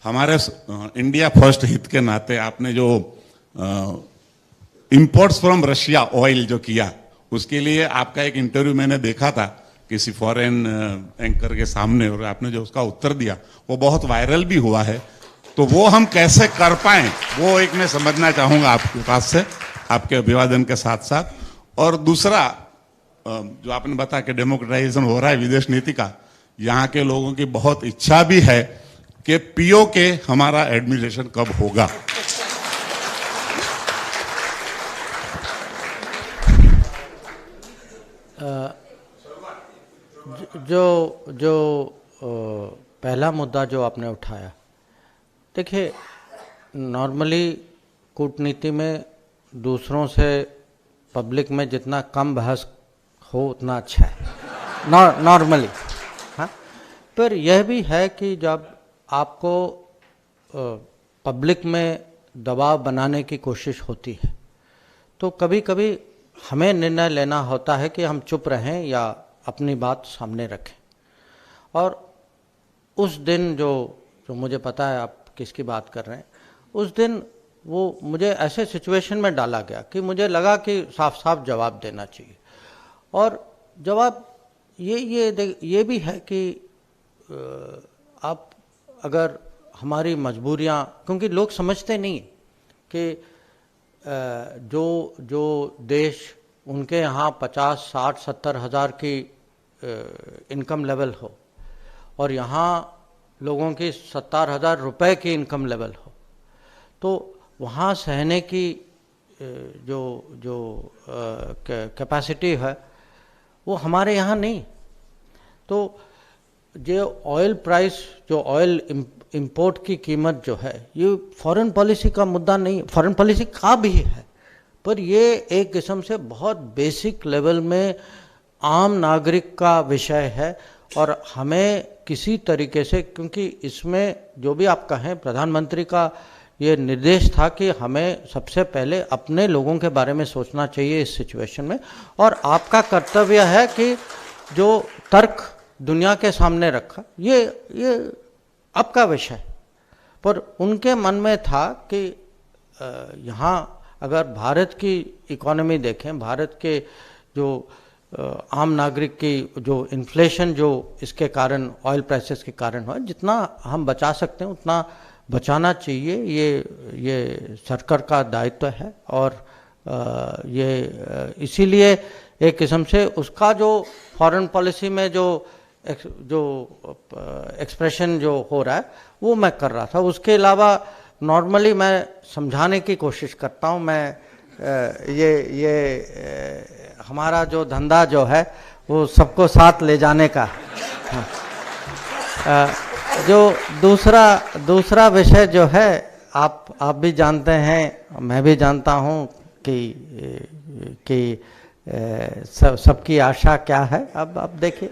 हमारे India first हित के नाते आपने जो इंपोर्ट्स फ्रॉम रशिया ऑयल जो किया, उसके लिए आपका एक इंटरव्यू मैंने देखा था किसी फॉरेन एंकर के सामने, और आपने जो उसका उत्तर दिया वो बहुत वायरल भी हुआ है। तो वो हम कैसे कर पाएं, वो एक मैं समझना चाहूंगा आपके पास से, आपके अभिवादन के साथ साथ। और दूसरा जो आपने बताया कि डेमोक्रेटाइजेशन हो रहा है विदेश नीति का, यहाँ के लोगों की बहुत इच्छा भी है कि पीओके हमारा एडमिनिस्ट्रेशन कब होगा। जो पहला मुद्दा जो आपने उठाया, देखिए नॉर्मली कूटनीति में दूसरों से पब्लिक में जितना कम बहस हो उतना अच्छा है नॉर्मली। हाँ, पर यह भी है कि जब आपको पब्लिक में दबाव बनाने की कोशिश होती है तो कभी कभी हमें निर्णय लेना होता है कि हम चुप रहें या अपनी बात सामने रखें। और उस दिन जो मुझे पता है आप किसकी बात कर रहे हैं, उस दिन वो मुझे ऐसे सिचुएशन में डाला गया कि मुझे लगा कि साफ साफ जवाब देना चाहिए। और जवाब ये भी है कि आप अगर हमारी मजबूरियां, क्योंकि लोग समझते नहीं कि जो देश उनके यहाँ 50, 60, 70 हज़ार की इनकम लेवल हो और यहाँ लोगों की 70,000 रुपए की इनकम लेवल हो, तो वहाँ सहने की जो कैपेसिटी है वो हमारे यहाँ नहीं। तो जो ऑयल प्राइस, जो ऑयल इंपोर्ट की कीमत जो है, ये फॉरेन पॉलिसी का मुद्दा नहीं, फॉरेन पॉलिसी का भी है, पर ये एक किस्म से बहुत बेसिक लेवल में आम नागरिक का विषय है। और हमें किसी तरीके से, क्योंकि इसमें जो भी आप कहें, प्रधानमंत्री का ये निर्देश था कि हमें सबसे पहले अपने लोगों के बारे में सोचना चाहिए इस सिचुएशन में, और आपका कर्तव्य है कि जो तर्क दुनिया के सामने रखा, ये आपका विषय। पर उनके मन में था कि यहाँ अगर भारत की इकोनॉमी देखें, भारत के जो आम नागरिक की जो इन्फ्लेशन जो इसके कारण, ऑयल प्राइसेस के कारण हुआ, जितना हम बचा सकते हैं उतना बचाना चाहिए। ये सरकार का दायित्व है। और ये इसीलिए एक किस्म से उसका जो फॉरेन पॉलिसी में जो एक्सप्रेशन जो हो रहा है वो मैं कर रहा था। उसके अलावा नॉर्मली मैं समझाने की कोशिश करता हूँ। मैं ये हमारा जो धंधा जो है वो सबको साथ ले जाने का। जो दूसरा विषय जो है, आप भी जानते हैं, मैं भी जानता हूँ कि सबकी आशा क्या है। अब देखिए